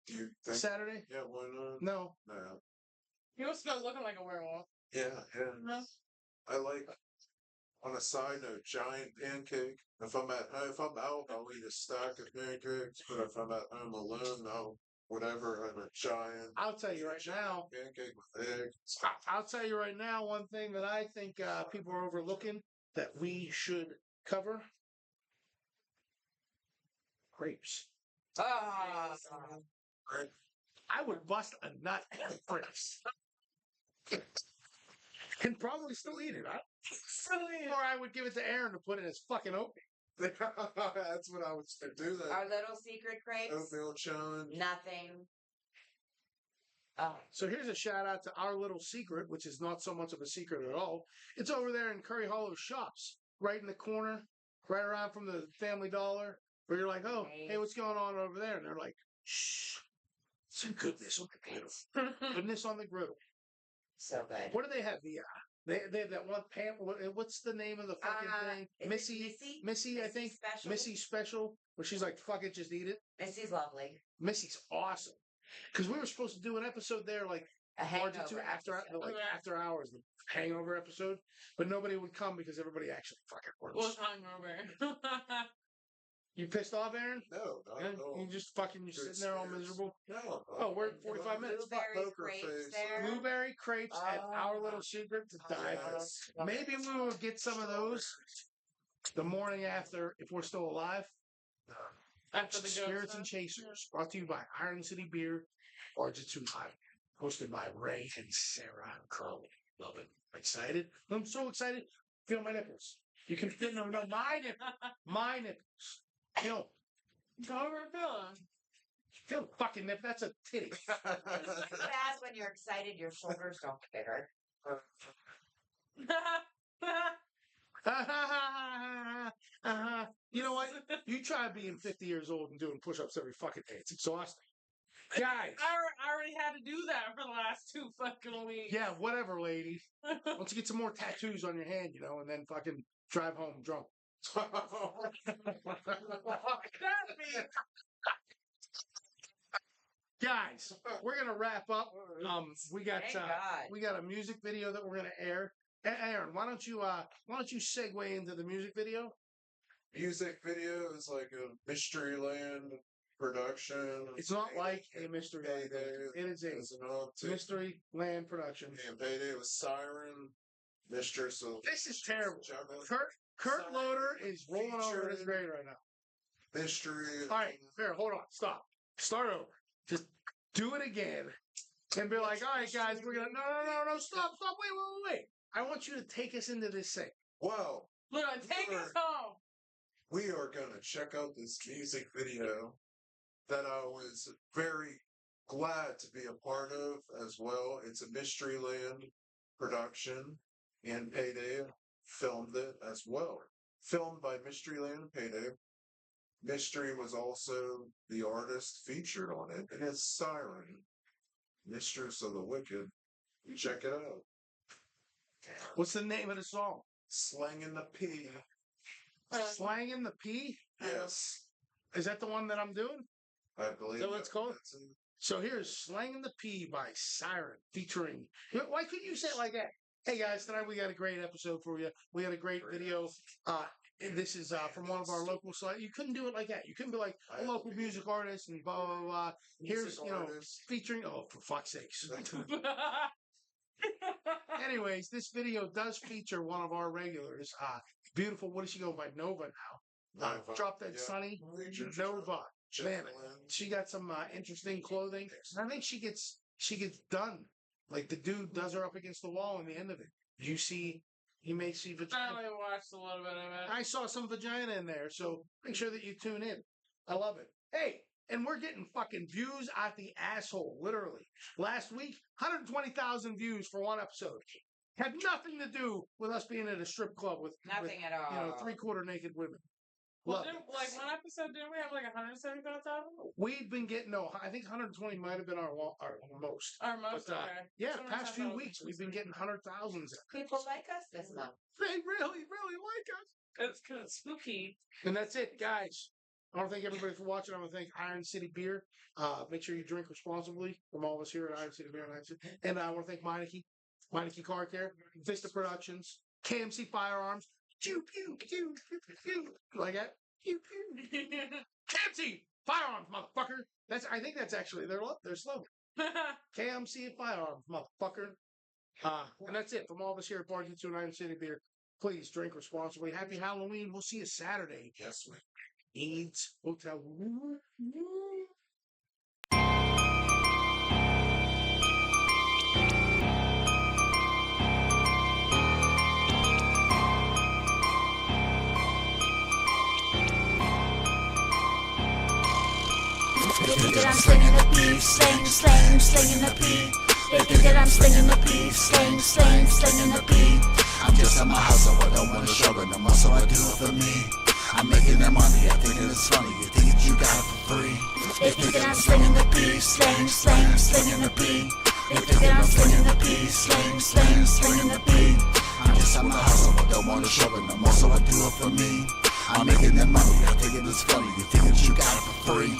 You think? Saturday? Yeah, why not? No. No. You was still looking like a werewolf. Yeah, yeah. No? I like, on a side note, giant pancake. If I'm out, I'll eat a stack of pancakes. But if I'm at home alone, I'll whatever. I'm a giant. I'll tell you right now. Pancake with eggs. I'll tell you right now. One thing that I think people are overlooking that we should cover: grapes. Oh, I would bust a nut at grapes. And probably still eat it. Or I would give it to Aaron to put in his fucking oatmeal. That's what I was to do. That our little secret crepes? oatmeal challenge. Nothing. Oh, So here's a shout out to our little secret, which is not so much of a secret at all. It's over there in Curry Hollow Shops, right in the corner, right around from the Family Dollar, where you're like, oh, hey, what's going on over there? And they're like, shh, some goodness on the griddle. Goodness on the griddle. so good. What do they have? They have that one what's the name of the fucking thing? Is it Missy, Missy I think. Special? Missy Special, where she's like, fuck it, just eat it. Missy's lovely. Missy's awesome. Because we were supposed to do an episode there, like, A hangover Bar-jutsu after episode. after hours, the hangover episode, but nobody would come because everybody actually fucking works. Was hungover. You pissed off, Aaron? No, not Yeah, at all. you just fucking you're Good sitting there all stairs. miserable. No. Oh, we're at 45 minutes. Blueberry Poker crepes face. there. Blueberry crepes at Oh. our little secret to die for. Yes. Maybe we will get some of those the morning after if we're still alive. After the Spirits ghost and stuff. Chasers, brought to you by Iron City Beer, Bar-jutsu Live, hosted by Ray and Sarah Curly. Love it. Excited? I'm so excited. Feel my nipples. You can feel no, my nipples. My nipples. You know, How are you feeling? Feel fucking nip. That's a titty. As when you're excited, your shoulders don't get bigger. You know what? You try being 50 years old and doing push-ups every fucking day. It's exhausting. Guys. I already had to do that for the last 2 fucking weeks. Yeah, whatever, lady. Once you get some more tattoos on your hand, you know, and then fucking drive home drunk. Guys, we're gonna wrap up. We got a music video that we're gonna air. Aaron, why don't you segue into the music video? Music video is like a Mysteryland production. It's not like a Mystery Land. It is a Mystery Land production. And Payday was Siren, Mistress of... This is terrible. Kurt Loder is rolling over his grave right now. Mystery. All right, fair. Hold on. Stop. Start over. Just do it again. And be like, all right, guys, we're going to... No. Stop. Wait. I want you to take us into this thing. Wow. Look, take us home. We are going to check out this music video that I was very glad to be a part of as well. It's a Mysteryland production, and Payday filmed it as well. Filmed by Mysteryland and Payday. Mystery was also the artist featured on it, and it's Siren, Mistress of the Wicked. Check it out. What's the name of the song? Slangin' the P. Slangin' the P? Yes. Is that the one that I'm doing? I believe So let's call it. So here's Slangin' the P by Siren featuring. Why couldn't you say it like that? Hey guys, tonight we got a great episode for you. We had a great video. This is from one of our local sites. You couldn't do it like that. You couldn't be like a local music artist and blah blah blah. Here's featuring. Oh, for fuck's sakes. Anyways, this video does feature one of our regulars. Beautiful. What does she go by? Nova now. Drop Dead Sunny. Nova. Man, she got some interesting clothing. And I think she gets done. Like the dude does her up against the wall in the end of it. You see, you may see vagina. I only watched a little bit of it. I saw some vagina in there, so make sure that you tune in. I love it. Hey, and we're getting fucking views out the asshole, literally. Last week, 120,000 views for one episode. Had nothing to do with us being at a strip club with Nothing at all. 3/4 naked women. Well, like one episode, didn't we have like 175,000? We've been getting I think 120 might have been our most. Our most. But, Okay. yeah, past few weeks we've been getting 100,000s. People like us this month. They really like us. It's kind of spooky. And that's it, guys. I want to thank everybody for watching. I want to thank Iron City Beer. Make sure you drink responsibly from all of us here at Iron City Beer. And I want to thank Meineke Car Care, Fista Productions, KMC Firearms. Pew, pew, pew, pew, pew. Like that? Pew, pew. KMC Firearms, motherfucker. I think that's actually their slogan. KMC Firearms, motherfucker. And that's it from all of us here at Bar-jutsu and Iron City Beer. Please drink responsibly. Happy Halloween. We'll see you Saturday. Yes, man. Nied's Hotel. They think that I'm slinging the beef, slinging the beef. They think that I'm slinging the beef, slinging the beef. I'm just on my hustle, I don't wanna struggle no more, so I do it for me. I'm making that money, I think it's funny, you think that you got it for free. They think that I'm slinging the beef, slinging the beef. They think that I'm slinging the beef, slinging the beef. I'm just on my hustle, I don't wanna struggle no more, so I do it for me. I'm making that money, I think it is funny, you think that you got it for free.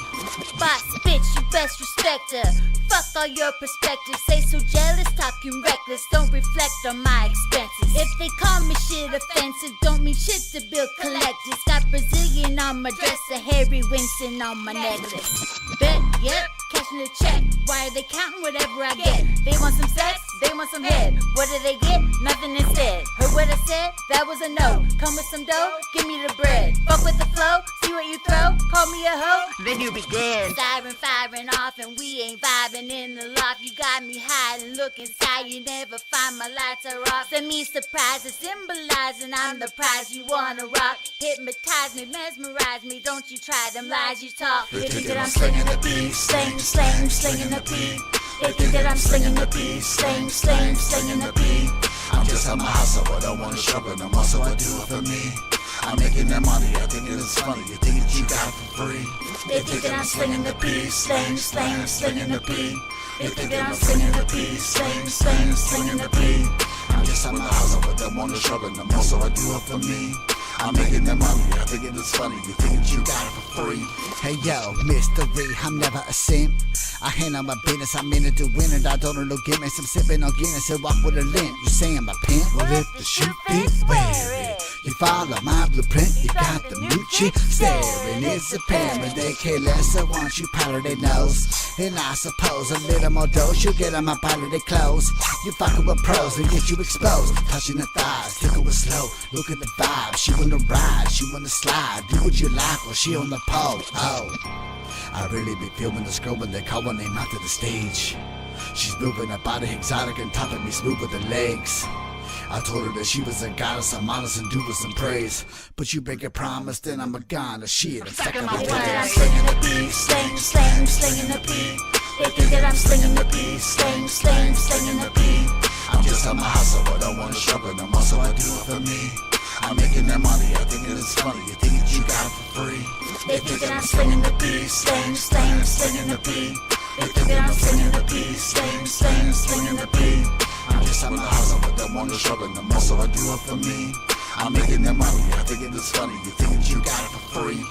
Boss bitch, you best respect her. Fuck all your perspectives, say so jealous, talking reckless, don't reflect on my expenses. If they call me shit offensive, don't mean shit to build collectors. Got Brazilian on my dress, a Harry Winston on my necklace. Bet, yep, cashing the check. Why are they counting whatever I get? They want some sex, they want some head. What do they get? Nothing instead. Heard what I said? That was a no. Come with some dough, give me the bread. Fuck with the flow, See what you throw? Call me a hoe? Then you begin. Siren firing off and we ain't vibing in the loft. You got me hiding, look inside, you never find my lights are off. Send me surprises, symbolizing I'm the prize you wanna rock. Hypnotize me, mesmerize me, don't you try them lies you talk. They think that I'm slinging the beat, sling, sling, slinging the beat. They think that I'm slinging the beat, sling, sling, slinging the beat. I'm just on my hustle, but I don't wanna struggle no more, so I do it for me. I'm making that money, I think it is funny, you think that you got it for free. They think that I'm slinging the beat, sling, sling, slinging the beat. They think that I'm slinging the beat, sling, sling, slinging the beat. I'm just on my hustle, but I don't wanna struggle no more, so I do it for me. I'm making that money, I think it is funny, you think that you got it for free. Hey yo, mystery, I'm never a simp. I handle my business, I'm in it to win it. I don't know no gimmicks, I'm sipping on Guinness and walk with a limp. You say I'm a pimp? Well, if the shoe fit, wear it. You follow my blueprint, you got the moochie staring. It's apparent they care less, so once you powder their nose. And I suppose a little more dose, you get on my powder their clothes. You fucking with pros and get you exposed. Touching the thighs, tickle it slow. Look at the vibe, she wanna ride, she wanna slide. Do what you like while she on the pole. Oh, I really be feeling this girl when they call her name out to the stage. She's moving her body exotic and topping me smooth with her legs. I told her that she was a goddess, I'm honest and due with some praise. But you break a promise, then I'm a goner. Shit, I'm stuck in my They think that I'm ways. slinging the beat, sling, sling, slinging the beat. They think that I'm slinging the beat, sling, sling, slinging the beat. I'm just on my hustle, but I don't wanna struggle no more, so I do it for me. I'm making that money, I think it is funny, you think that you got it for free. They think that I'm slinging the beat, sling, sling, slinging the beat. They think that I'm slinging the beat, sling, sling, slinging the beat. I'm just on my hustle, but I don't wanna struggle no more, so I do it for me. I'm making that money, I think it is funny, you think that you got it for free.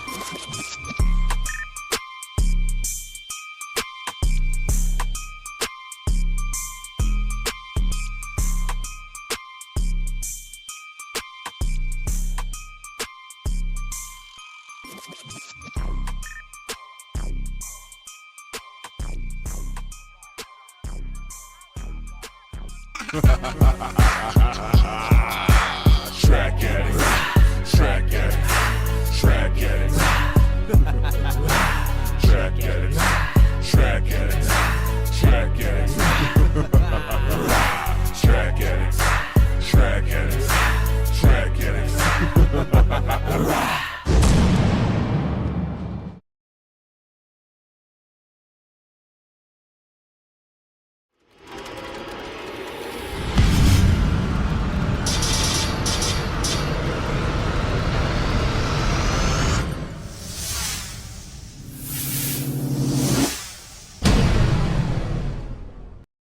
Track addict.